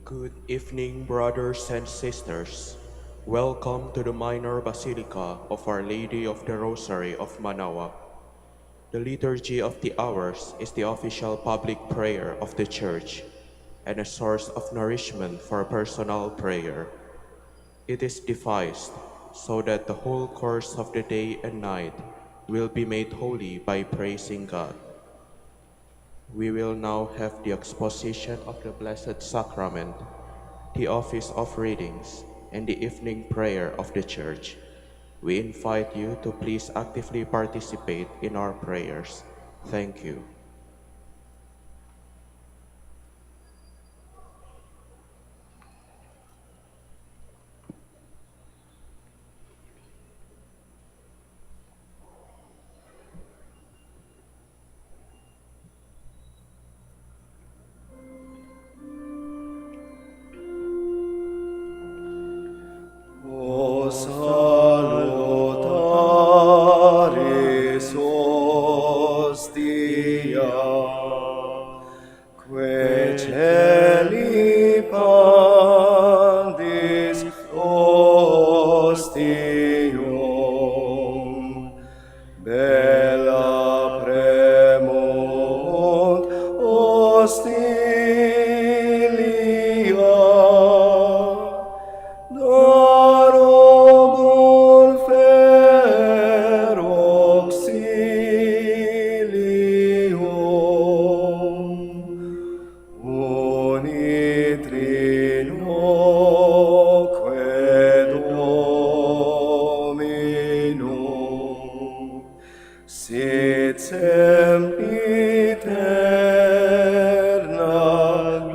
Good evening, brothers and sisters. Welcome to the minor basilica of Our Lady of the Rosary of Manaoag. The Liturgy of the Hours is the official public prayer of the Church and a source of nourishment for personal prayer. It is devised so that the whole course of the day and night will be made holy by praising God. We will now have the exposition of the Blessed Sacrament, the office of readings, and the evening prayer of the Church. We invite you to please actively participate in our prayers. Thank you. O salutaris hostia, que celi pandis ostium, bella premunt hostilia, darobul fer auxilium, unitrinoque Dominum, sit sempiterna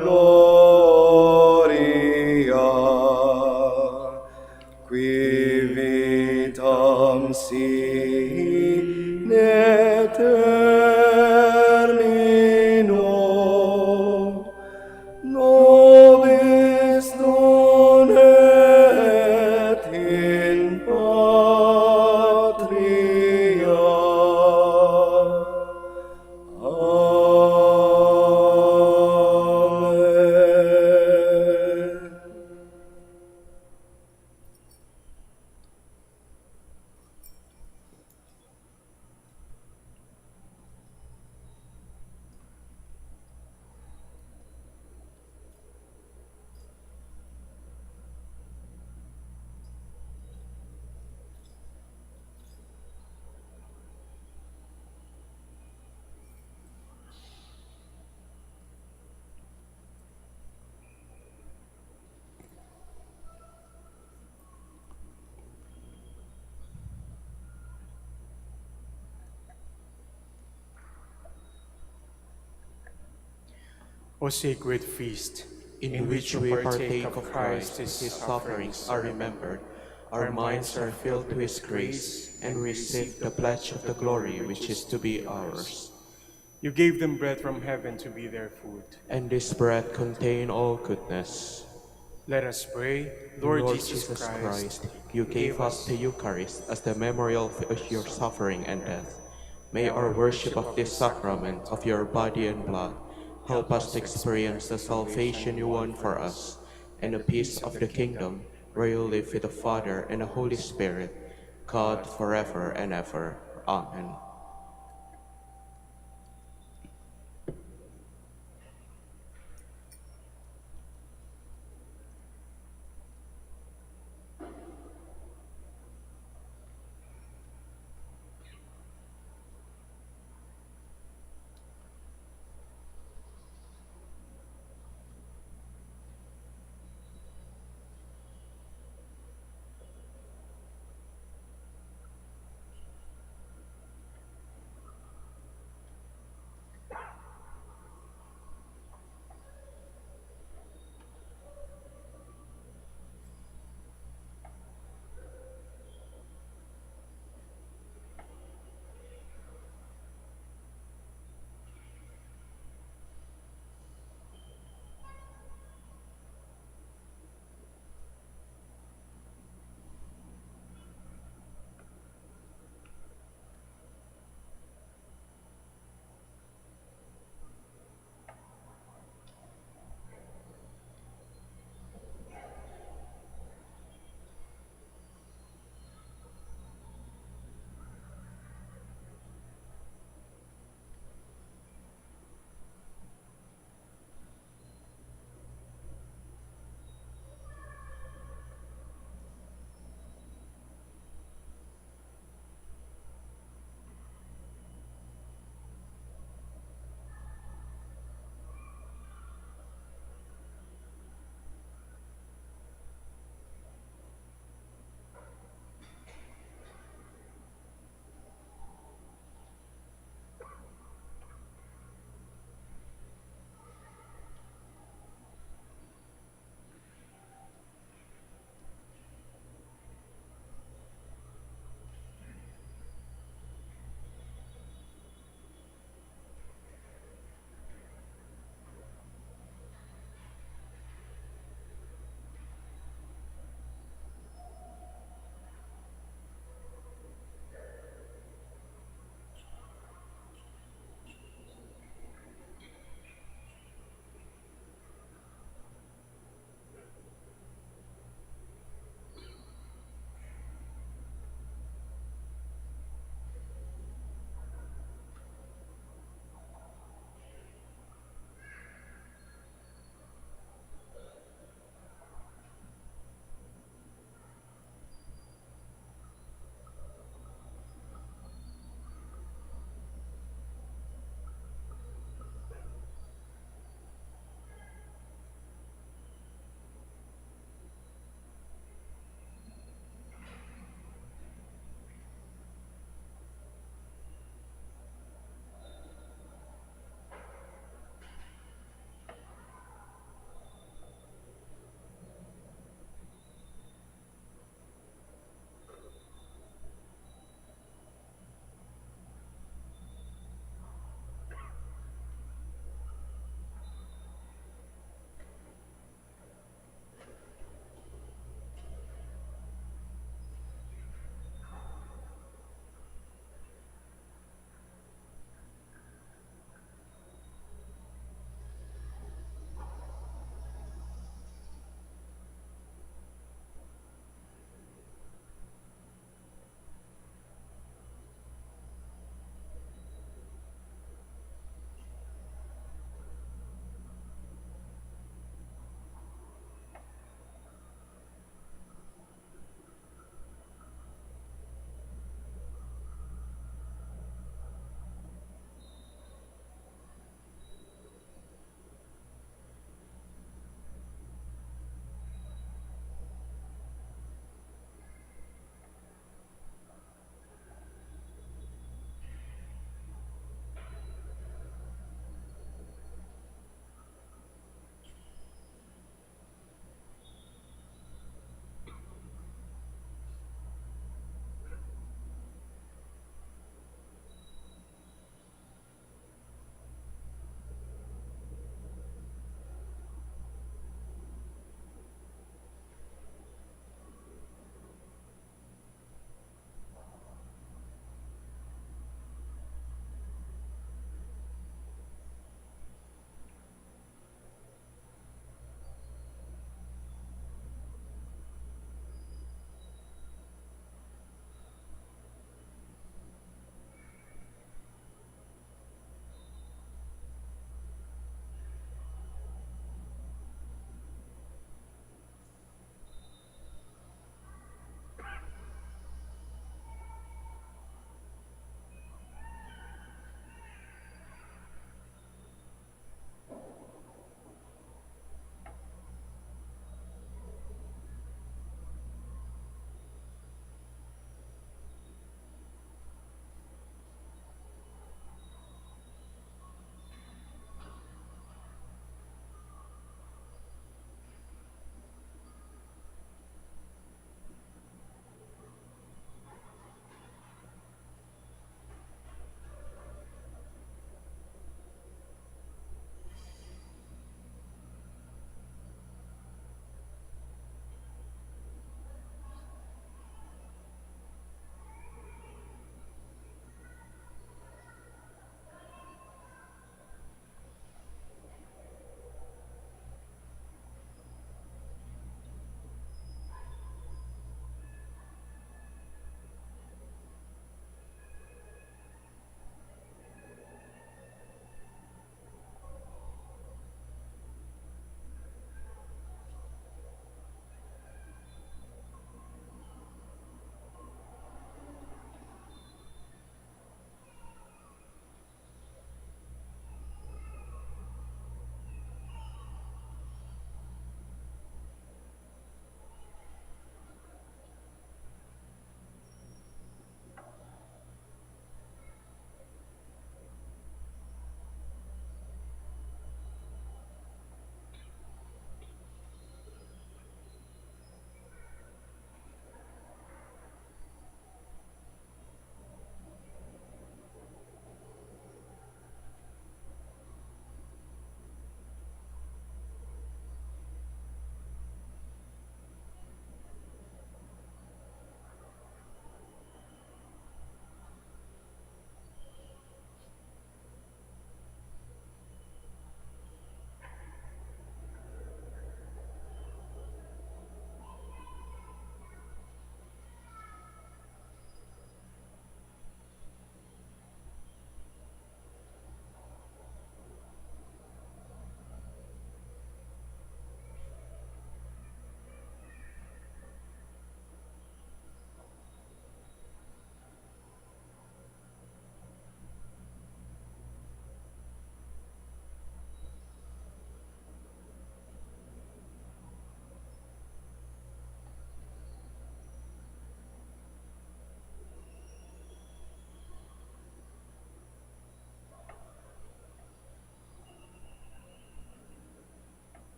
gloria, qui vitam sine termino, nobis non et in patria. Amen. O sacred feast, in which we partake of Christ, his sufferings are remembered, our minds are filled to his grace, and we receive the pledge of the glory which is to be ours. you gave them bread from heaven to be their food. And this bread contain all goodness. Let us pray. Lord Jesus Christ, you gave us the Eucharist as the memorial of your suffering and death. May our worship of this sacrament of your body and blood help us to experience the salvation you won for us and the peace of the kingdom where you live with the Father and the Holy Spirit, God forever and ever. Amen.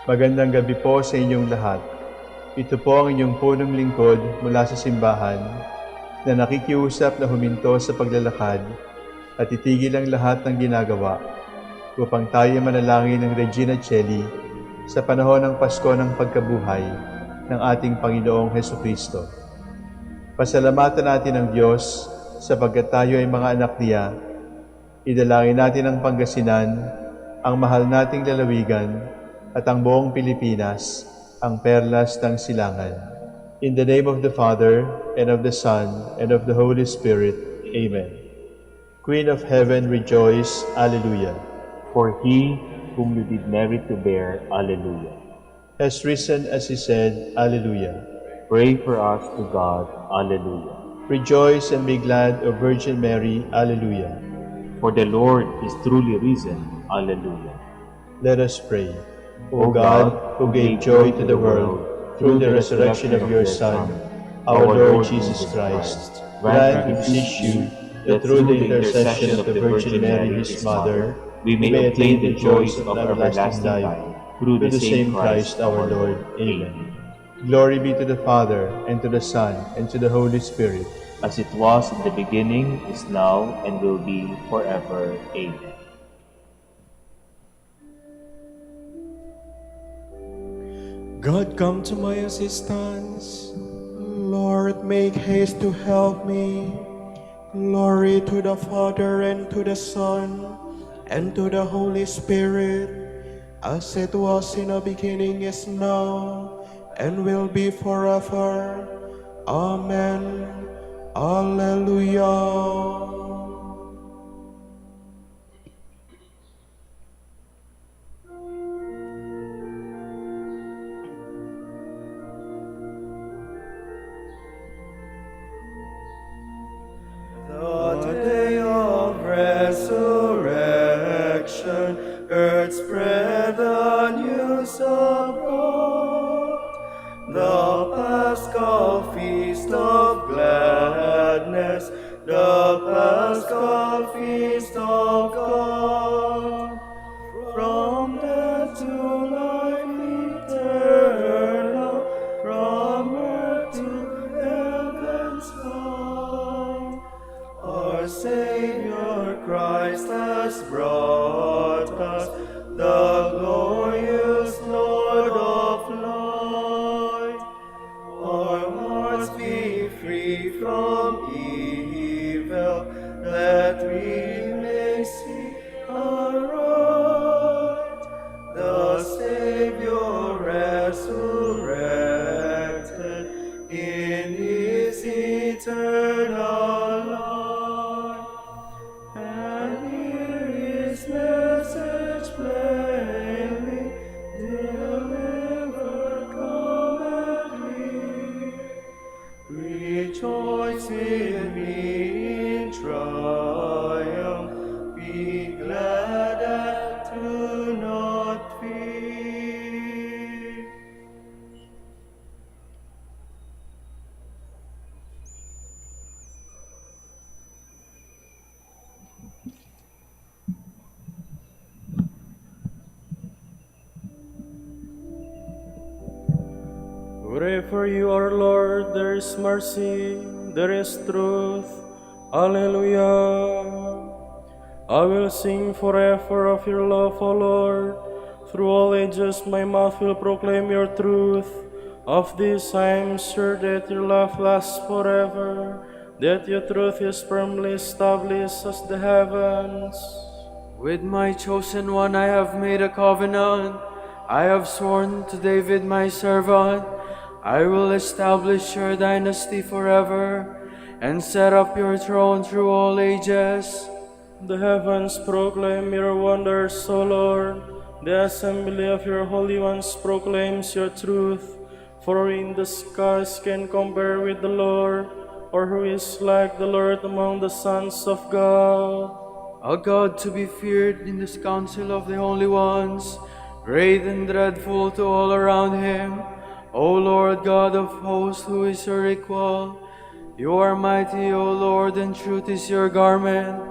Magandang gabi po sa inyong lahat. Ito po ang inyong punong lingkod mula sa simbahan na nakikiusap na huminto sa paglalakad at itigil ang lahat ng ginagawa upang tayo manalangin ng Regina Coeli sa panahon ng Pasko ng pagkabuhay ng ating Panginoong Hesukristo. Pasalamatan natin ang Diyos sapagkat tayo ay mga anak niya. Idalangin natin ang Pangasinan, ang mahal nating lalawigan, at ang buong Pilipinas, ang perlas ng silangan. In the name of the Father, and of the Son, and of the Holy Spirit. Amen. Queen of Heaven, rejoice. Alleluia. For he whom you did merit to bear, Alleluia. Has risen as he said, Alleluia. Pray for us to God, Alleluia. Rejoice and be glad, O Virgin Mary, Alleluia. For the Lord is truly risen, Alleluia. Let us pray. O God, who gave joy to the world through the resurrection of your Son, our Lord Jesus Christ, grant, we beseech you, that through the intercession of the Virgin Mary, his Mother, we may obtain the joys of everlasting life, through the same Christ our Lord. Amen. Glory be to the Father, and to the Son, and to the Holy Spirit. As it was in the beginning, is now, and will be forever. Amen. God, come to my assistance. Lord, make haste to help me. Glory to the Father, and to the Son, and to the Holy Spirit, as it was in the beginning, is now, and will be forever. Amen. Alleluia. The day of resurrection, earth spread the news abroad. The Paschal feast of gladness, the Paschal feast of God. From death to life eternal, from earth to heaven's sky. Our Savior Christ has brought us the glorious Lord of light. Our hearts be free from evil, that we may see aright the Savior resurrected in his eternal life. And hear his message plainly, deliver gladly. Rejoice with me in triumph, be glad and do not fear. Wherever you are, Lord, there is mercy, there is truth. Alleluia. I will sing forever of your love, O Lord. Through all ages my mouth will proclaim your truth. Of this I am sure that your love lasts forever, that your truth is firmly established as the heavens. With my chosen one I have made a covenant. I have sworn to David my servant, I will establish your dynasty forever, and set up your throne through all ages. The heavens proclaim your wonders, O Lord. The assembly of your holy ones proclaims your truth. For in the skies can compare with the Lord, or who is like the Lord among the sons of God. A God to be feared in this council of the holy ones, great and dreadful to all around him. O Lord God of hosts, who is your equal? You are mighty, O Lord, and truth is your garment.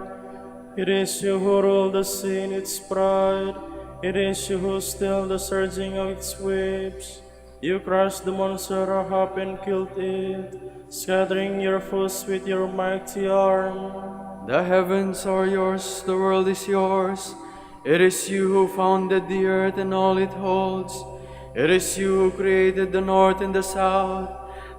It is you who rule the sea in its pride. It is you who still the surging of its waves. You crushed the monster Rahab and killed it, scattering your foes with your mighty arm. The heavens are yours, the world is yours. It is you who founded the earth and all it holds. It is you who created the north and the south.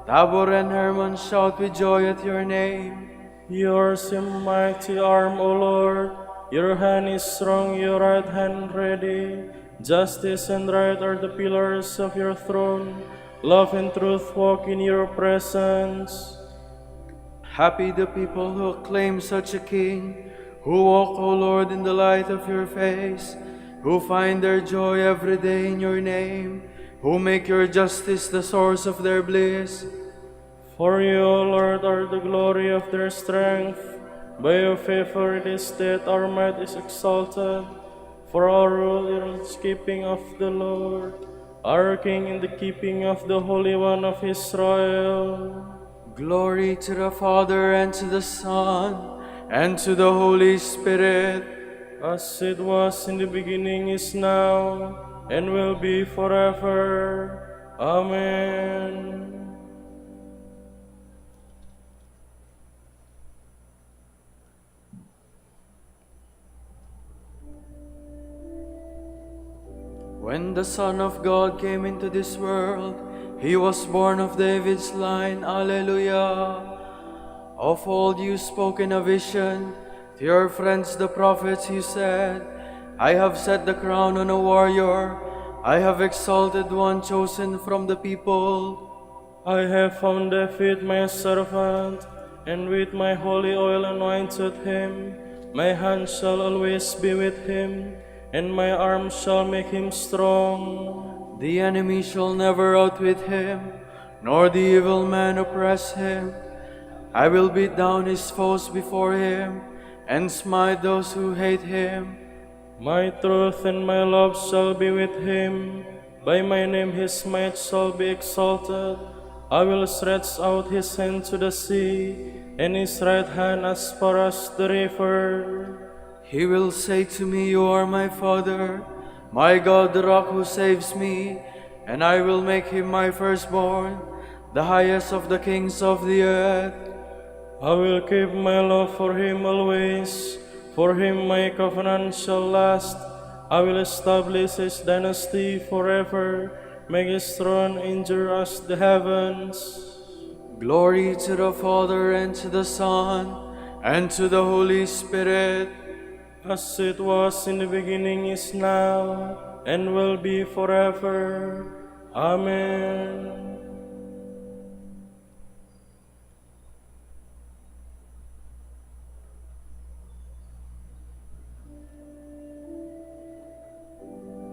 Tabor and Hermon shout with joy at your name. Yours your mighty arm, O Lord. Your hand is strong, your right hand ready. Justice and right are the pillars of your throne. Love and truth walk in your presence. Happy the people who acclaim such a king, who walk, O Lord, in the light of your face, who find their joy every day in your name, who make your justice the source of their bliss. For you, O Lord, are the glory of their strength. By your favor it is that our might is exalted. For our rule is the keeping of the Lord, our King in the keeping of the Holy One of Israel. Glory to the Father, and to the Son, and to the Holy Spirit. As it was in the beginning, is now, and will be forever. Amen. When the Son of God came into this world, he was born of David's line, Alleluia. Of old you spoke in a vision, to your friends the prophets you said, I have set the crown on a warrior, I have exalted one chosen from the people. I have found David my servant, and with my holy oil anointed him. My hand shall always be with him, and my arm shall make him strong. The enemy shall never outwit him, nor the evil man oppress him. I will beat down his foes before him, and smite those who hate him. My truth and my love shall be with him. By my name his might shall be exalted. I will stretch out his hand to the sea, and his right hand as far as the river. He will say to me, You are my Father, my God, the rock who saves me, and I will make him my firstborn, the highest of the kings of the earth. I will keep my love for him always. For him my covenant shall last. I will establish his dynasty forever, make his throne endure as the heavens. Glory to the Father, and to the Son, and to the Holy Spirit. As it was in the beginning, is now, and will be forever. Amen.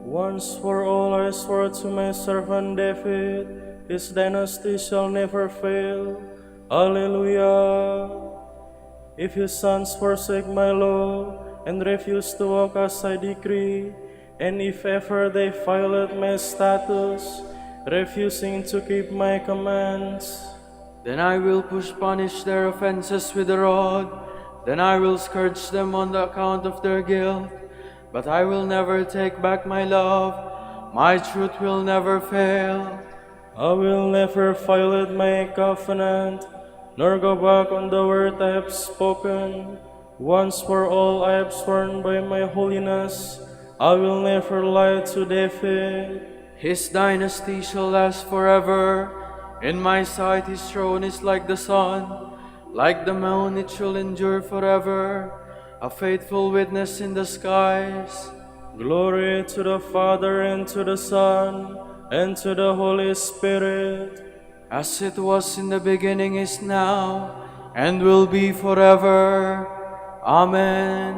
Once for all I swore to my servant David, his dynasty shall never fail. Alleluia. If his sons forsake my law, and refuse to walk as I decree, and if ever they violate my statutes, refusing to keep my commands, then I will punish their offenses with a rod, then I will scourge them on the account of their guilt. But I will never take back my love, my truth will never fail. I will never violate my covenant, nor go back on the word I have spoken. Once for all I have sworn by my holiness, I will never lie to David. His dynasty shall last forever. In my sight his throne is like the sun, like the moon it shall endure forever, a faithful witness in the skies. Glory to the Father, and to the Son, and to the Holy Spirit. As it was in the beginning, is now, and will be forever. Amen.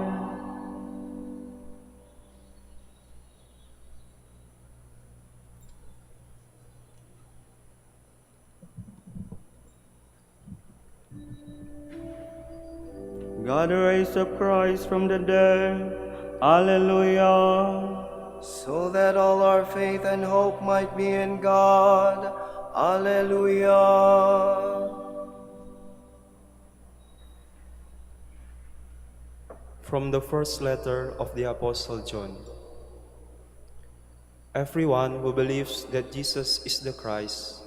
God raised up Christ from the dead. Alleluia. So that all our faith and hope might be in God. Alleluia. From the first letter of the Apostle John. Everyone who believes that Jesus is the Christ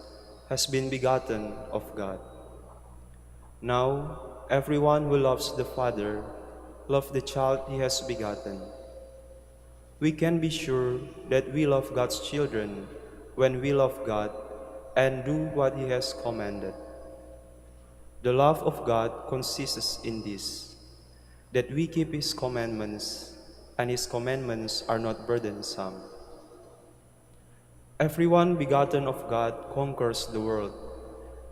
has been begotten of God. Now, everyone who loves the Father loves the child he has begotten. We can be sure that we love God's children when we love God and do what he has commanded. The love of God consists in this, that we keep his commandments, and his commandments are not burdensome. Everyone begotten of God conquers the world,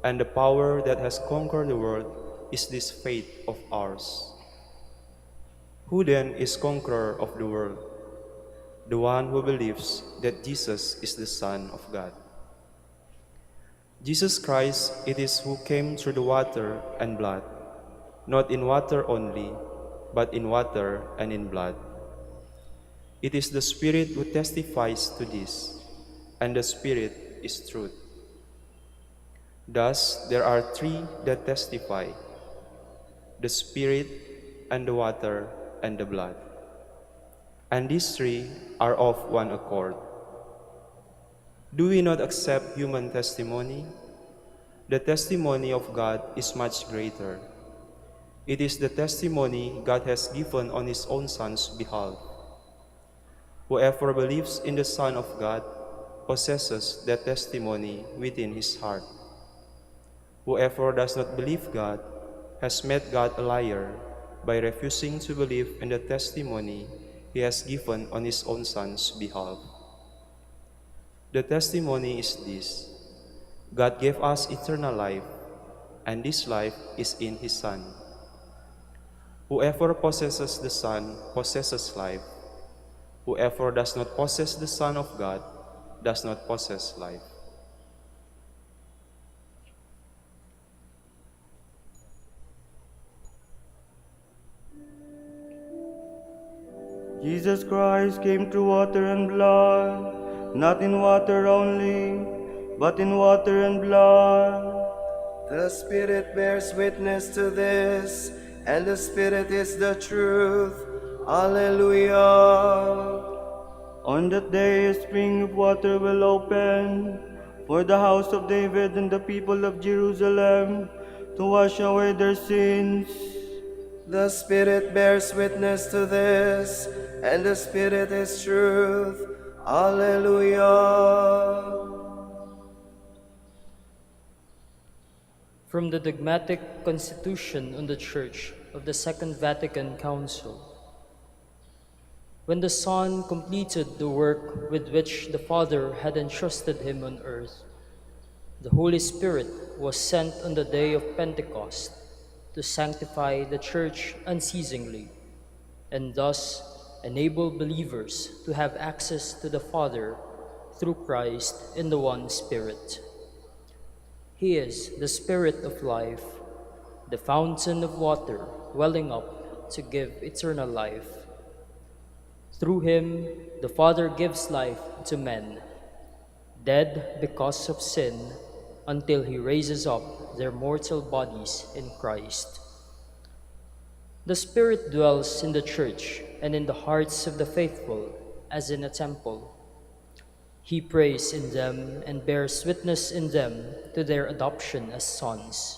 and the power that has conquered the world is this faith of ours. Who then is conqueror of the world? The one who believes that Jesus is the Son of God. Jesus Christ it is who came through the water and blood, not in water only, but in water and in blood. It is the Spirit who testifies to this, and the Spirit is truth. Thus, there are three that testify: the Spirit, and the water, and the blood. And these three are of one accord. Do we not accept human testimony? The testimony of God is much greater. It is the testimony God has given on his own Son's behalf. Whoever believes in the Son of God possesses that testimony within his heart. Whoever does not believe God has made God a liar by refusing to believe in the testimony he has given on his own Son's behalf. The testimony is this: God gave us eternal life, and this life is in his Son. Whoever possesses the Son possesses life. Whoever does not possess the Son of God does not possess life. Jesus Christ came through water and blood, not in water only, but in water and blood. The Spirit bears witness to this, and the Spirit is the truth. Alleluia. On that day a spring of water will open for the house of David and the people of Jerusalem to wash away their sins. The Spirit bears witness to this, and the Spirit is truth. Alleluia. From the dogmatic constitution on the Church of the Second Vatican Council. When the Son completed the work with which the Father had entrusted him on earth, the Holy Spirit was sent on the day of Pentecost to sanctify the Church unceasingly, and thus enable believers to have access to the Father through Christ in the one Spirit. He is the Spirit of life, the fountain of water welling up to give eternal life. Through him, the Father gives life to men, dead because of sin, until he raises up their mortal bodies in Christ. The Spirit dwells in the Church and in the hearts of the faithful as in a temple. He prays in them and bears witness in them to their adoption as sons.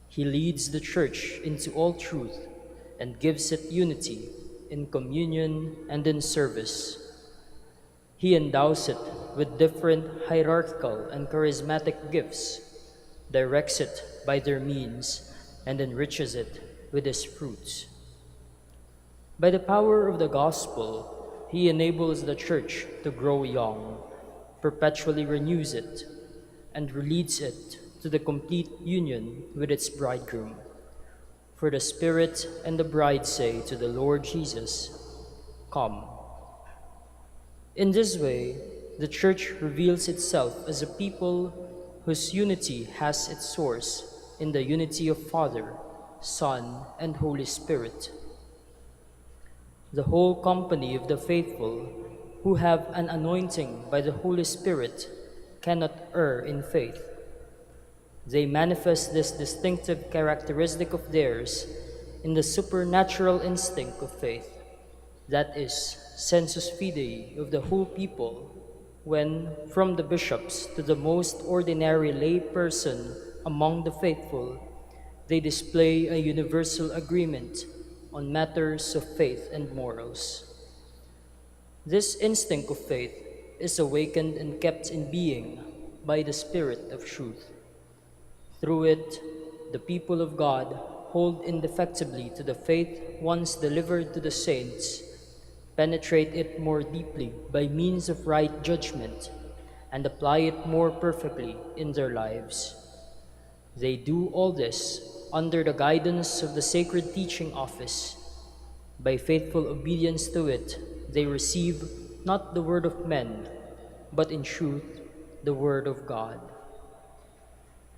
He leads the Church into all truth and gives it unity in communion and in service. He endows it with different hierarchical and charismatic gifts, directs it by their means, and enriches it with his fruits. By the power of the gospel, he enables the Church to grow young, perpetually renews it, and leads it to the complete union with its bridegroom. For the Spirit and the bride say to the Lord Jesus, "Come." In this way, the Church reveals itself as a people whose unity has its source in the unity of Father, Son, and Holy Spirit. The whole company of the faithful who have an anointing by the Holy Spirit cannot err in faith. They manifest this distinctive characteristic of theirs in the supernatural instinct of faith, that is, sensus fidei of the whole people, when, from the bishops to the most ordinary lay person among the faithful, they display a universal agreement on matters of faith and morals. This instinct of faith is awakened and kept in being by the Spirit of truth. Through it, the people of God hold indefectibly to the faith once delivered to the saints, penetrate it more deeply by means of right judgment, and apply it more perfectly in their lives. They do all this under the guidance of the sacred teaching office. By faithful obedience to it, they receive not the word of men, but in truth the word of God.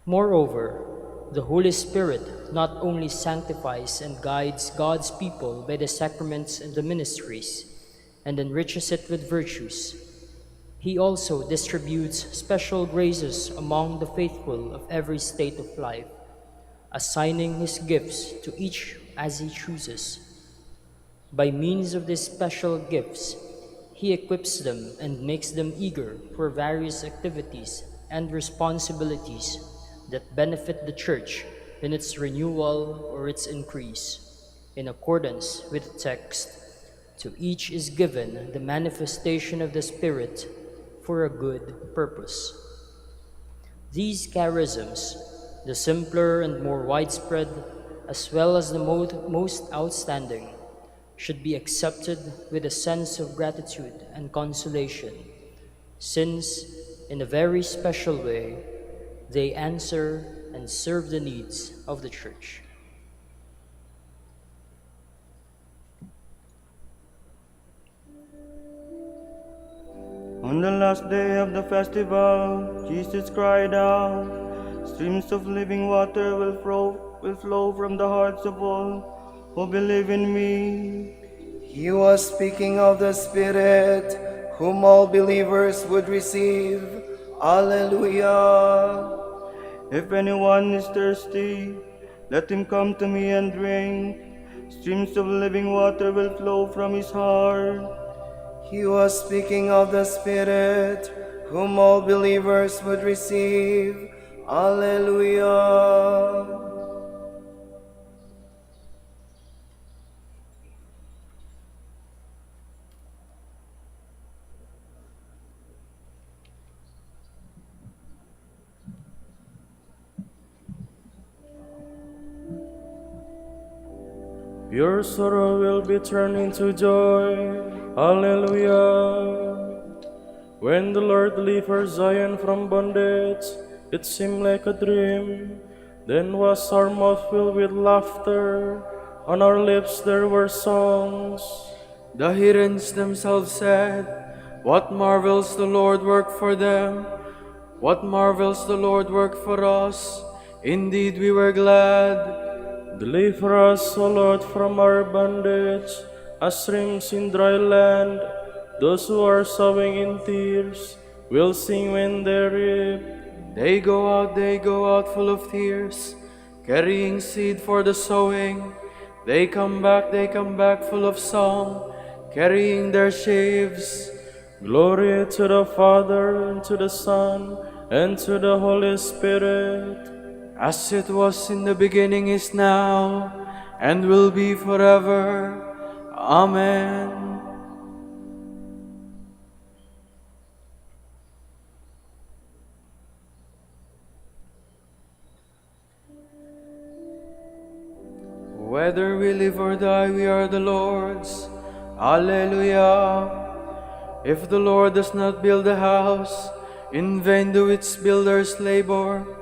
Moreover, the Holy Spirit not only sanctifies and guides God's people by the sacraments and the ministries, and enriches it with virtues, He also distributes special graces among the faithful of every state of life, assigning His gifts to each as He chooses. By means of these special gifts, He equips them and makes them eager for various activities and responsibilities that benefit the Church in its renewal or its increase. In accordance with the text, to each is given the manifestation of the Spirit for a good purpose. These charisms, the simpler and more widespread, as well as the most outstanding, should be accepted with a sense of gratitude and consolation, since, in a very special way, they answer and serve the needs of the Church. On the last day of the festival, Jesus cried out, "Streams of living water will flow from the hearts of all who believe in me." He was speaking of the Spirit, whom all believers would receive. Alleluia. If anyone is thirsty, let him come to me and drink. Streams of living water will flow from his heart. He was speaking of the Spirit, whom all believers would receive. Alleluia. Your sorrow will be turned into joy. Hallelujah. When the Lord delivered Zion from bondage, it seemed like a dream. Then was our mouth filled with laughter, on our lips there were songs. The heathens themselves said, "What marvels the Lord worked for them? What marvels the Lord worked for us? Indeed we were glad." Deliver us, O Lord, from our bondage, as streams in dry land. Those who are sowing in tears will sing when they reap. They go out full of tears, carrying seed for the sowing. They come back full of song, carrying their sheaves. Glory to the Father, and to the Son, and to the Holy Spirit. As it was in the beginning, is now, and will be forever. Amen. Whether we live or die, we are the Lord's. Alleluia. If the Lord does not build a house, in vain do its builders labor.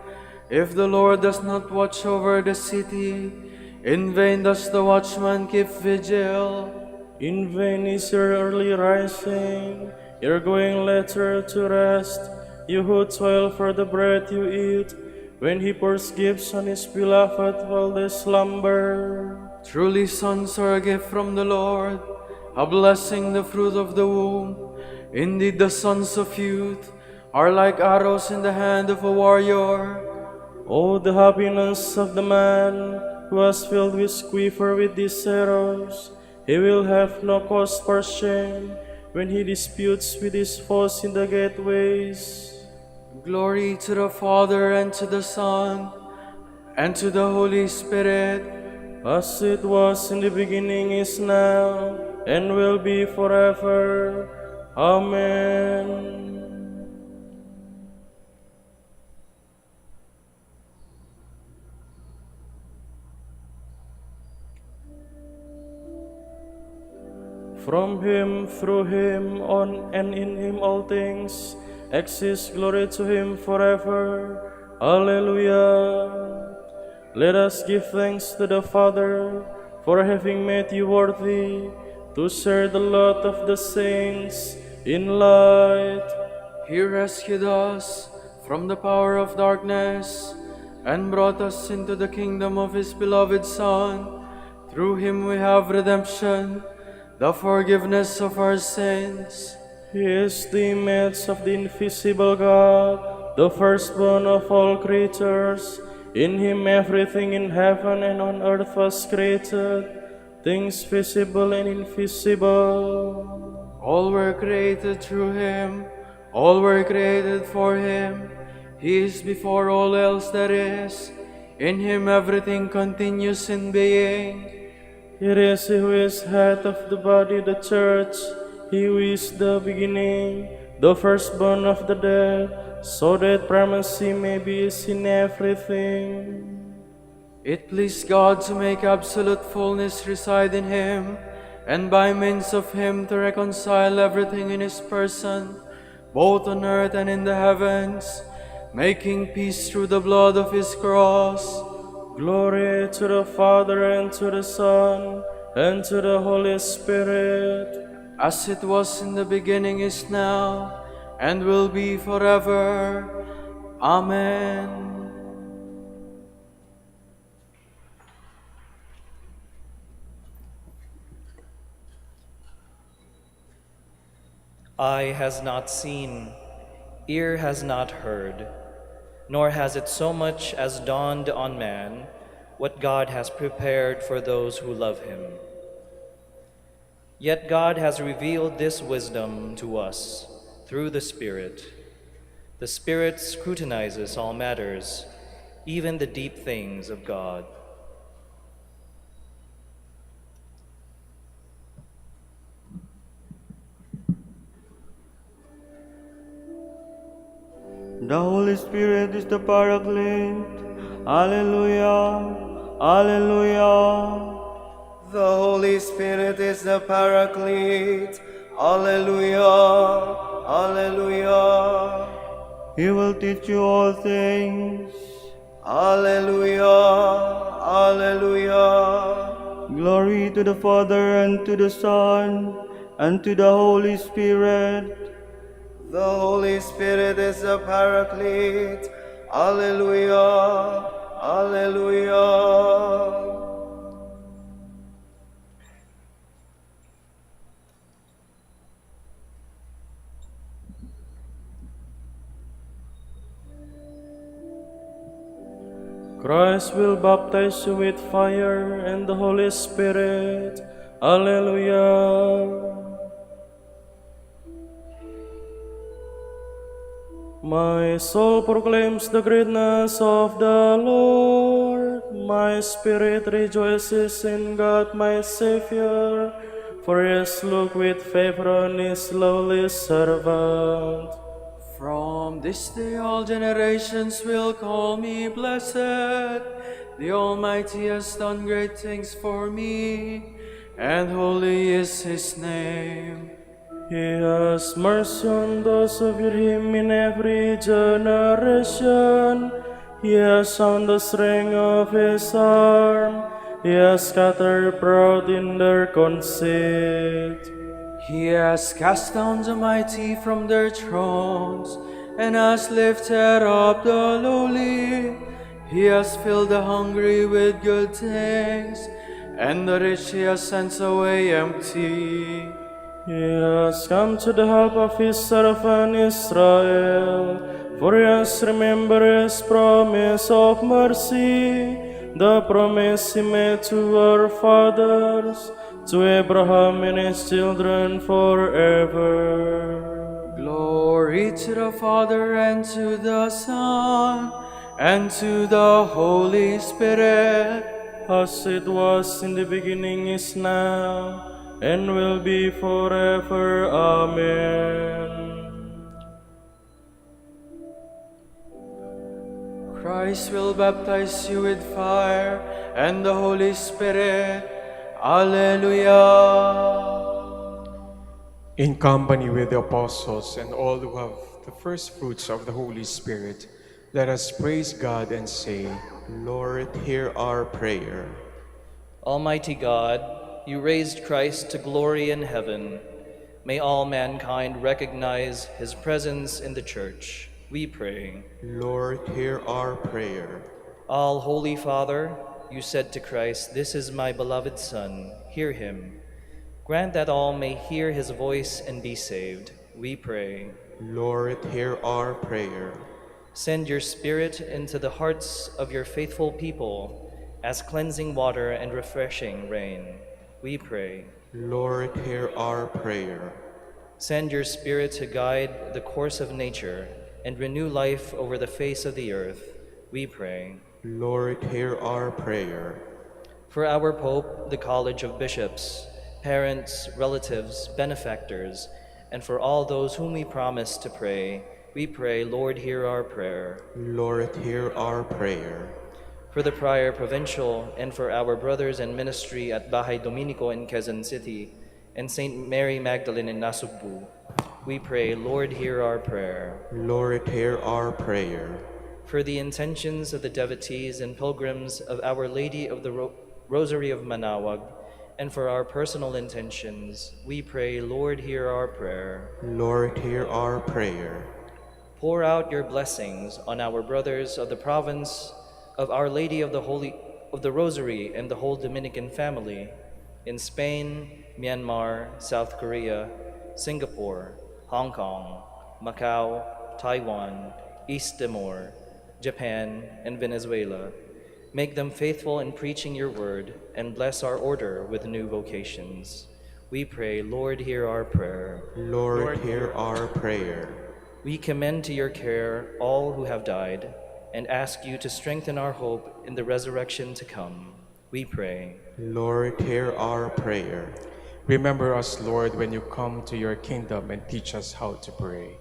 If the Lord does not watch over the city, in vain does the watchman keep vigil. In vain is your early rising, your going later to rest, you who toil for the bread you eat, when He pours gifts on His beloved while they slumber. Truly sons are a gift from the Lord, a blessing, the fruit of the womb. Indeed the sons of youth are like arrows in the hand of a warrior. Oh, the happiness of the man who was filled with quiver with these arrows. He will have no cause for shame when he disputes with his foes in the gateways. Glory to the Father, and to the Son, and to the Holy Spirit, as it was in the beginning, is now, and will be forever. Amen. From him, through him, on and in him all things, exist glory to him forever. Alleluia. Let us give thanks to the Father for having made you worthy to share the lot of the saints in light. He rescued us from the power of darkness and brought us into the kingdom of His beloved Son. Through Him we have redemption, the forgiveness of our sins. He is the image of the invisible God, the firstborn of all creatures. In him everything in heaven and on earth was created, things visible and invisible. All were created through him, all were created for him. He is before all else that is. In him everything continues in being. It is he who is head of the body, the church, he who is the beginning, the firstborn of the dead, so that primacy may be in everything. It pleased God to make absolute fullness reside in him, and by means of him to reconcile everything in his person, both on earth and in the heavens, making peace through the blood of his cross. Glory to the Father, and to the Son, and to the Holy Spirit. As it was in the beginning, is now, and will be forever. Amen. Eye has not seen, ear has not heard, nor has it so much as dawned on man what God has prepared for those who love him. Yet God has revealed this wisdom to us through the Spirit. The Spirit scrutinizes all matters, even the deep things of God. The Holy Spirit is the Paraclete. Alleluia, Alleluia. The Holy Spirit is the Paraclete. Alleluia, Alleluia. He will teach you all things. Alleluia, Alleluia. Glory to the Father, and to the Son, and to the Holy Spirit. The Holy Spirit is the Paraclete. Alleluia, Alleluia. Christ will baptize you with fire and the Holy Spirit. Alleluia. My soul proclaims the greatness of the Lord. My spirit rejoices in God my Savior, for he has looked with favor on his lowly servant. From this day all generations will call me blessed. The Almighty has done great things for me, and holy is his name. He has mercy on those who fear him in every generation. He has sound the strength of his arm. He has scattered proud in their conceit. He has cast down the mighty from their thrones, and has lifted up the lowly. He has filled the hungry with good things, and the rich he has sent away empty. He has come to the help of his servant Israel, for he has remembered his promise of mercy, the promise he made to our fathers, to Abraham and his children forever. Glory to the Father, and to the Son, and to the Holy Spirit, As it was in the beginning, is now, and will be forever. Amen. Christ will baptize you with fire and the Holy Spirit. Alleluia. In company with the apostles and all who have the first fruits of the Holy Spirit, let us praise God and say, Lord, hear our prayer. Almighty God, you raised Christ to glory in heaven. May all mankind recognize his presence in the Church. We pray. Lord, hear our prayer. All Holy Father, you said to Christ, "This is my beloved Son, hear him." Grant that all may hear his voice and be saved. We pray. Lord, hear our prayer. Send your Spirit into the hearts of your faithful people as cleansing water and refreshing rain. We pray. Lord, hear our prayer. Send your Spirit to guide the course of nature and renew life over the face of the earth. We pray. Lord, hear our prayer. For our Pope, the College of Bishops, parents, relatives, benefactors, and for all those whom we promise to pray, we pray, Lord, hear our prayer. Lord, hear our prayer. For the Prior Provincial and for our brothers in ministry at Bahay Dominico in Quezon City and St. Mary Magdalene in Nasugbu, we pray, Lord, hear our prayer. Lord, hear our prayer. For the intentions of the devotees and pilgrims of Our Lady of the Rosary of Manaoag, and for our personal intentions, we pray, Lord, hear our prayer. Lord, hear our prayer. Pour out your blessings on our brothers of the province of Our Lady of the Rosary and the whole Dominican family in Spain, Myanmar, South Korea, Singapore, Hong Kong, Macau, Taiwan, East Timor, Japan, and Venezuela. Make them faithful in preaching your word and bless our order with new vocations. We pray, Lord, hear our prayer. Lord, hear our prayer. We commend to your care all who have died and ask you to strengthen our hope in the resurrection to come. We pray. Lord, hear our prayer. remember us, Lord, when you come to your kingdom and teach us how to pray.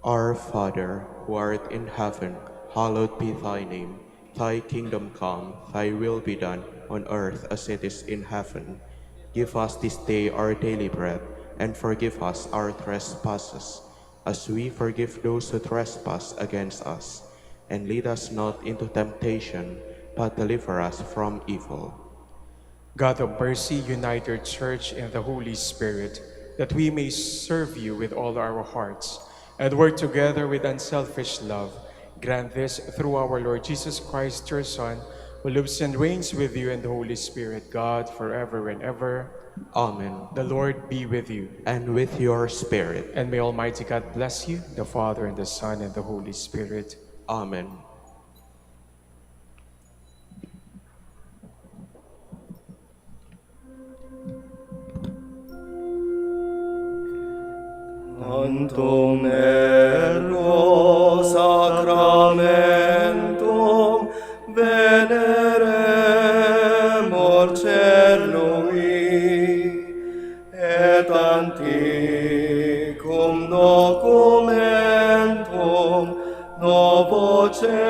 Our Father, who art in heaven, hallowed be thy name. Thy kingdom come, thy will be done, on earth as it is in heaven. Give us this day our daily bread, and forgive us our trespasses, as we forgive those who trespass against us. And lead us not into temptation, but deliver us from evil. God of mercy, unite your church in the Holy Spirit, that we may serve you with all our hearts, and work together with unselfish love. Grant this through our Lord Jesus Christ, your Son, who lives and reigns with you in the Holy Spirit, God, forever and ever. Amen. The Lord be with you. And with your spirit. And may Almighty God bless you, the Father, and the Son, and the Holy Spirit. Amen. Antum ergo sacramentum veneremur celui, et anticum documentum novo ceditritui,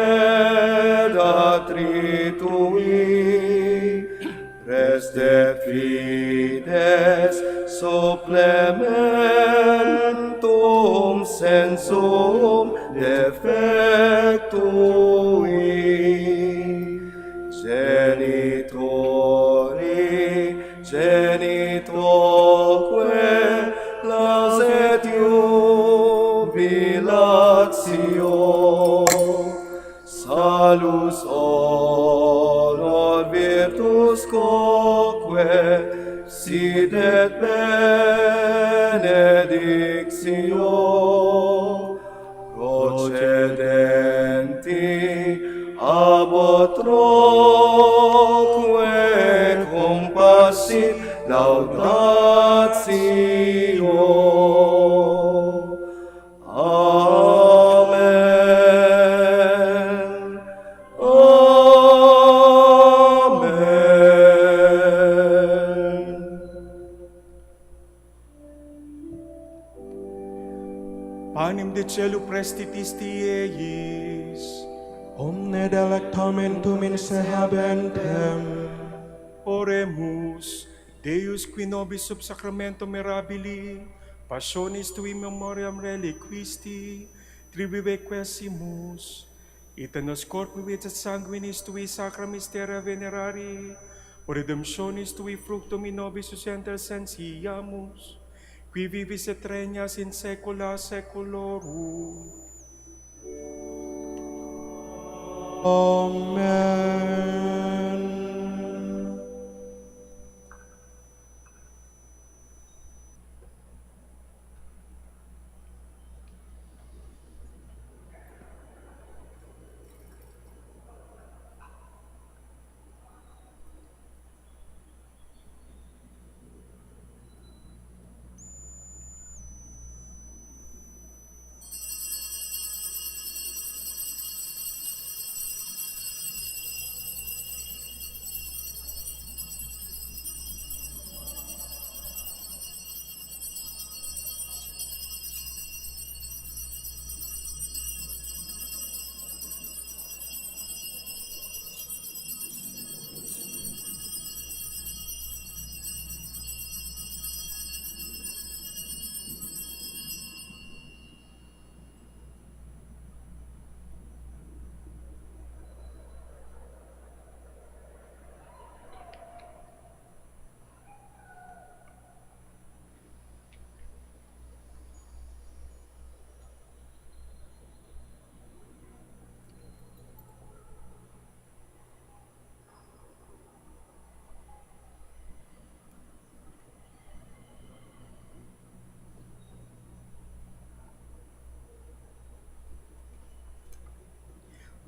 restet fides supplementum sensum defectui. Genitoque laset jubilatio, salus honor virtus quoque sidet benedictio, procedenti ab utroque compassit laudationem laudatio. Amen. Amen. Panem de cielo prestitis eis, Omne delectamentum in se habentem. oremus, Deus qui nobis sub sacramento mirabili, passionis tui memoriam reliquisti, tribuve quesimus, ita nos corporis et sanguinis tui sacra mysteria venerari, o redemptionis tui fructum in nobis intercessiamus, qui vivis et regnas in saecula saeculorum. Amen.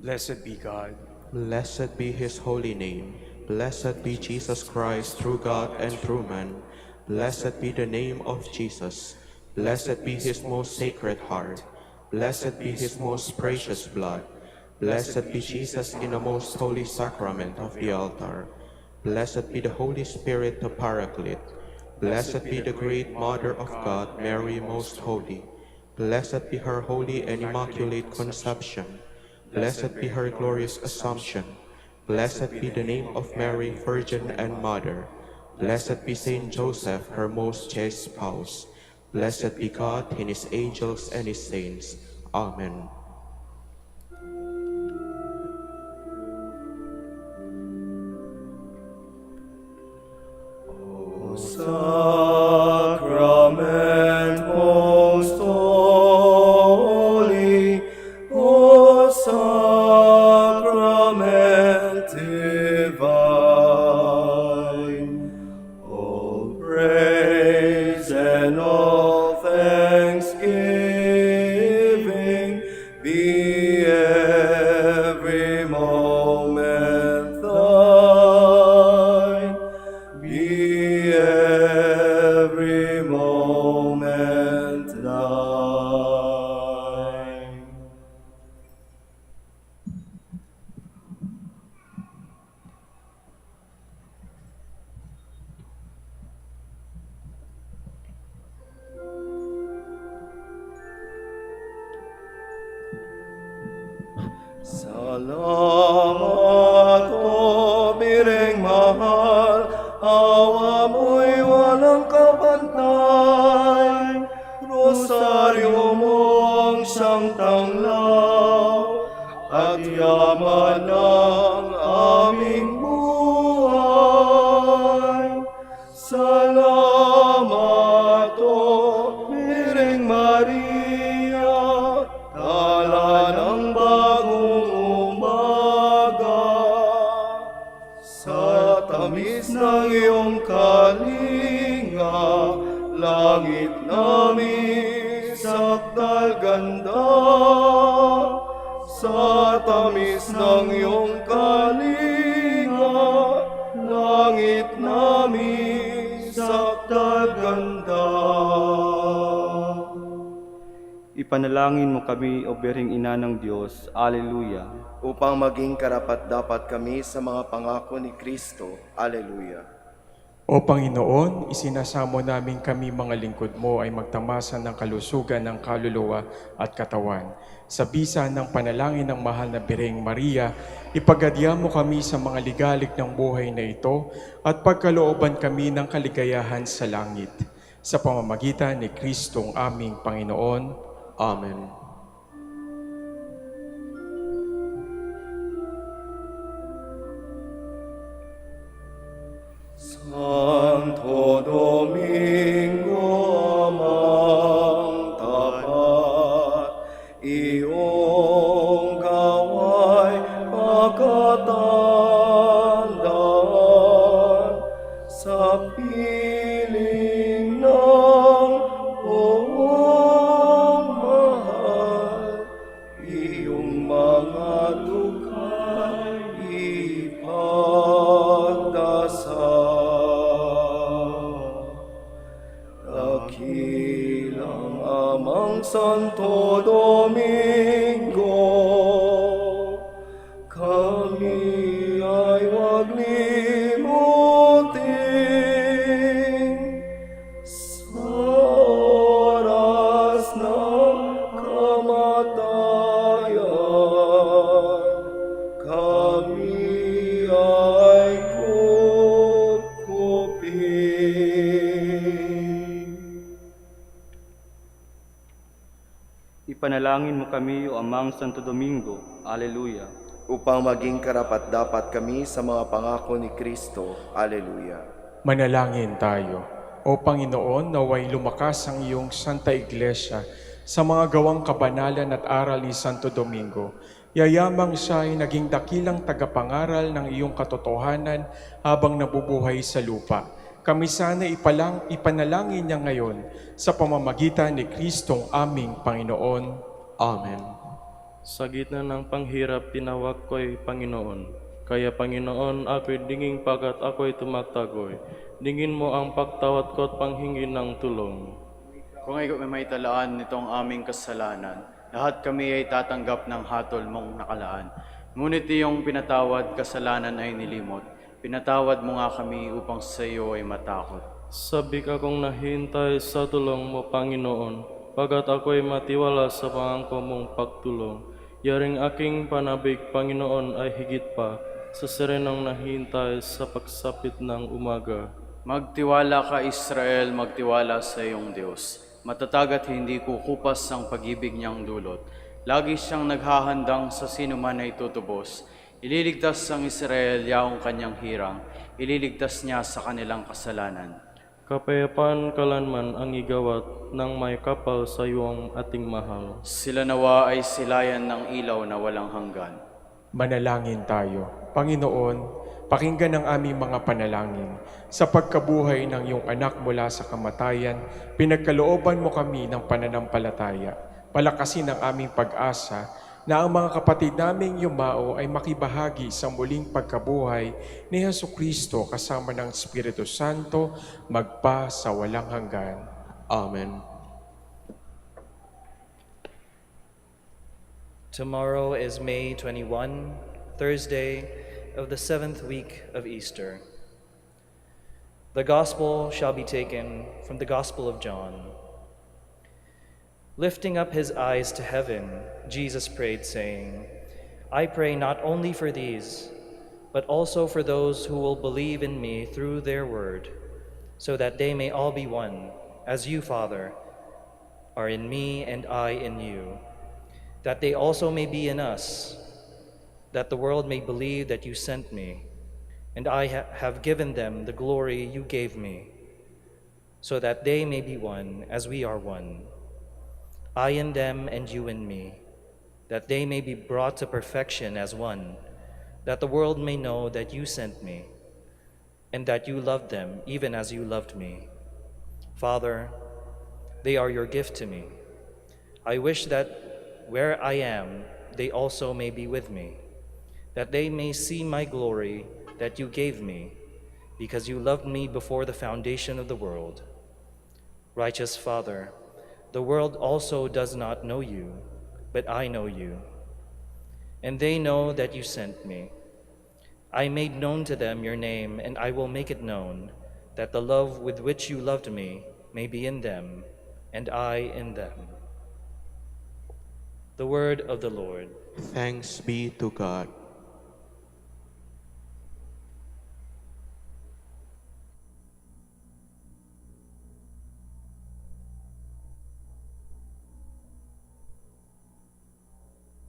Blessed be God. Blessed be his holy name. Blessed be Jesus Christ, through God and through man. Blessed be the name of Jesus. Blessed be his most sacred heart. Blessed be his most precious blood. Blessed be Jesus in the most holy sacrament of the altar. Blessed be the Holy Spirit, the Paraclete. Blessed be the great Mother of God, Mary most holy. Blessed be her holy and immaculate conception. Blessed be her glorious Assumption. Blessed be the name of Mary, Virgin and Mother. Blessed be Saint Joseph, her most chaste spouse. Blessed be God in his angels and his saints. Amen. O sacrament most holy, O sacrament divine, all praise and all thanksgiving be every moment thine, be every moment thine. Salamat, O Bireng Mahal, awa mo'y walang kabantay. Rosaryo mong siyang tanglaw, at yaman ng aming buhay. Salamat, O Bireng Maria, tala ng bagong umaga. Sa tamis ng iyong kalinga, langit namin sakdal ganda. Sa tamis ng iyong kalinga, langit namin sakdal mataganda. Ipanalangin mo kami, O Birheng Ina ng Diyos. Alleluia. Upang maging karapat-dapat kami sa mga pangako ni Kristo. Alleluia. O Panginoon, isinasamo namin kami mga lingkod mo ay magtamasan ng kalusugan ng kaluluwa at katawan. Sa bisa ng panalangin ng mahal na Birheng Maria, ipagadya mo kami sa mga ligalik ng buhay na ito at pagkalooban kami ng kaligayahan sa langit. Sa pamamagitan ni Kristong aming Panginoon. Amen. Santo Domingo, amang tapat, iyong gawa'y pagkatandaan sa piling ng buong mahal, iyong mga dukhay ipagdasal. Dakilang amang Santo Domingo, kami ay wag limutin sa oras ng kamatayan. Kami ay kukupin. Ipanalangin mo kami, O Amang Santo Domingo. Alleluia. Upang maging karapat-dapat kami sa mga pangako ni Kristo. Alleluia. Manalangin tayo. O Panginoon, naway lumakas ang iyong Santa Iglesia sa mga gawang kabanalan at aral ni Santo Domingo. Yayamang siya ay naging dakilang tagapangaral ng iyong katotohanan habang nabubuhay sa lupa. Kami sana ipanalangin niya ngayon sa pamamagitan ni Kristong aming Panginoon. Amen. Sa gitna ng panghirap, tinawag ko'y Panginoon. Kaya Panginoon, ako'y dinging pagkat ako'y tumatagoy. Dingin mo ang pagtawad ko at panghingin ng tulong. Kung ikaw may talaan nitong aming kasalanan, lahat kami ay tatanggap ng hatol mong nakalaan. Ngunit iyong pinatawad kasalanan ay nilimot. Pinatawad mo nga kami upang sa iyo ay matakot. Sabik akong nahintay sa tulong mo, Panginoon, pagkat ako'y matiwala sa pangako mong pagtulong. Yaring aking panabig, Panginoon, ay higit pa sa serenang nahintay sa pagsapit ng umaga. Magtiwala ka, Israel, magtiwala sa iyong Diyos. Matatag at hindi kukupas ang pag-ibig niyang dulot. Lagi siyang naghahandang sa sino man ay tutubos. Ililigtas ang Israel yaong kanyang hirang. Ililigtas niya sa kanilang kasalanan. Kapayapaan kalanman ang igawat ng may kapal sa iyong ating mahal. Sila nawa ay silayan ng ilaw na walang hanggan. Manalangin tayo. Panginoon, pakinggan ang aming mga panalangin. Sa pagkabuhay ng iyong anak mula sa kamatayan, pinagkalooban mo kami ng pananampalataya. Palakasin ang aming pag-asa na ang mga kapatid naming yumao ay makibahagi sa muling pagkabuhay ni Jesucristo kasama ng Espiritu Santo magpa sa walang hanggan. Amen. Tomorrow is May 21, Thursday of the 7th week of Easter. The Gospel shall be taken from the Gospel of John. Lifting up his eyes to heaven, Jesus prayed, saying, I pray not only for these, but also for those who will believe in me through their word, so that they may all be one, as you, Father, are in me and I in you, that they also may be in us, that the world may believe that you sent me, and I have given them the glory you gave me, so that they may be one as we are one. I in them and you in me, that they may be brought to perfection as one, that the world may know that you sent me, and that you loved them even as you loved me. Father, they are your gift to me. I wish that where I am, they also may be with me, that they may see my glory that you gave me, because you loved me before the foundation of the world. Righteous Father, the world also does not know you, but I know you, and they know that you sent me. I made known to them your name, and I will make it known, that the love with which you loved me may be in them, and I in them. The word of the Lord. Thanks be to God.